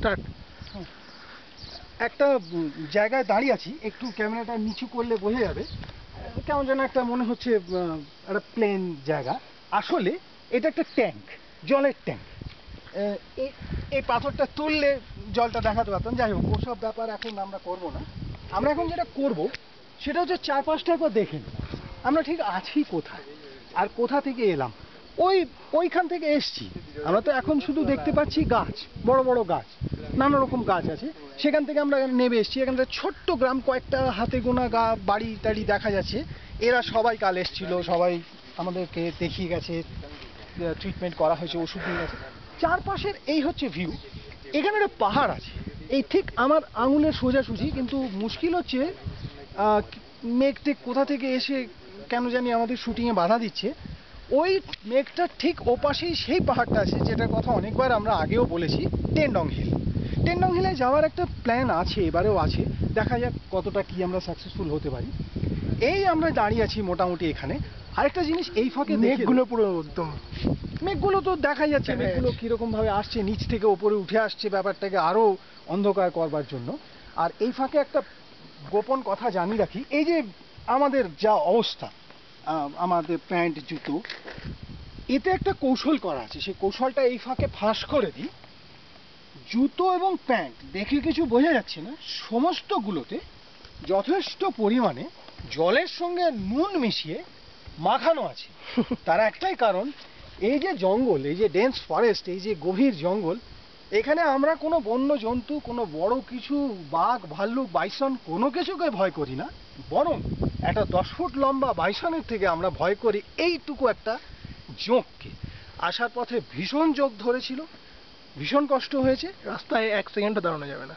Start. একটা জায়গায় দাঁড়িয়ে আছি, একটু ক্যামেরাটা নিচু করলে বোঝা যাবে, কেমন যেন একটা মনে হচ্ছে একটা প্লেন জায়গা। আসলে এটা একটা ট্যাঙ্ক, জলের ট্যাঙ্ক। এই পাথরটা তুললে জলটা দেখাতে পারতাম। যাই হোক, ওসব ব্যাপার এখন আমরা করব না। আমরা এখন যেটা করব সেটা হচ্ছে চারপাশটা একবার দেখে নিই, আমরা ঠিক আছি কোথায় আর কোথা থেকে এলাম। ওইখান থেকে এসছি আমরা, তো এখন শুধু দেখতে পাচ্ছি গাছ, বড় বড় গাছ, নানা রকম গাছ আছে। সেখান থেকে আমরা নেমে এসছি। এখান থেকে ছোট্ট গ্রাম, কয়েকটা হাতে গোনা বাড়ি টাড়ি দেখা যাচ্ছে। এরা সবাই কাল এসছিল, সবাই আমাদেরকে দেখিয়ে গেছে, ট্রিটমেন্ট করা হয়েছে, ওষুধ দিয়ে গেছে। চারপাশের এই হচ্ছে ভিউ। এখানে একটা পাহাড় আছে, এই ঠিক আমার আঙুলের সোজাসুজি, কিন্তু মুশকিল হচ্ছে মেঘ টেক কোথা থেকে এসে কেন জানি আমাদের শুটিংয়ে বাধা দিচ্ছে। ওই মেঘটার ঠিক ওপাশেই সেই পাহাড়টা আছে, যেটার কথা অনেকবার আমরা আগেও বলেছি, টেন্ডং হিল। টেন্ডং হিলে যাওয়ার একটা প্ল্যান আছে, এবারেও আছে, দেখা যাক কতটা কি আমরা সাকসেসফুল হতে পারি। এই আমরা দাঁড়িয়ে আছি মোটামুটি এখানে। আরেকটা জিনিস, এই ফাঁকে মেঘগুলো পুরো একদম, মেঘগুলো তো দেখা যাচ্ছে, মেঘগুলো কিরকম ভাবে আসছে, নিচ থেকে ওপরে উঠে আসছে ব্যাপারটাকে আরো অন্ধকার করবার জন্য। আর এই ফাঁকে একটা গোপন কথা জানিয়ে রাখি, এই যে আমাদের যা অবস্থা, আমাদের প্যান্ট জুতো, এতে একটা কৌশল করা আছে। সেই কৌশলটা এই ফাঁকে ফাঁস করে দিই। জুতো এবং প্যান্ট দেখে কিছু বোঝা যাচ্ছে না, সমস্তগুলোতে যথেষ্ট পরিমাণে জলের সঙ্গে নুন মিশিয়ে মাখানো আছে। তার একটাই কারণ, এই যে জঙ্গল, এই যে ডেন্স ফরেস্ট, এই যে গভীর জঙ্গল, এখানে আমরা কোনো বন্য জন্তু, কোনো বড় কিছু বাঘ, ভাল্লুক, বাইসন কোনো কিছুকে ভয় করি না। বরং একটা 10 ফুট লম্বা বাইসনের থেকে আমরা ভয় করি এইটুকু একটা জোঁককে। আসার পথে ভীষণ জোঁক ধরেছিল, ভীষণ কষ্ট হয়েছে। রাস্তায় 1 সেকেন্ডও দাঁড়ানো যাবে না।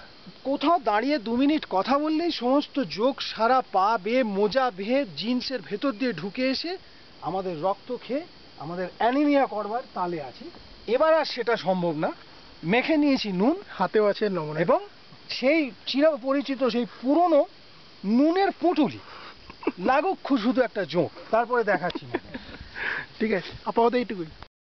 কোথাও দাঁড়িয়ে 2 মিনিট কথা বললেই সমস্ত জোঁক সারা পা বেয়ে, মোজা বেয়ে, জিন্সের ভেতর দিয়ে ঢুকে এসে আমাদের রক্ত খেয়ে আমাদের অ্যানিমিয়া করবার তালে আছে। এবার আর সেটা সম্ভব না। মেখে নিয়েছি নুন, হাতেও আছে লবণ, এবং সেই চিরপরিচিত সেই পুরনো নুনের পুঁটুলি, লাগুক শুধু একটা জোঁক, তারপরে দেখাচ্ছি। ঠিক আছে, আপাতত এইটুকুই।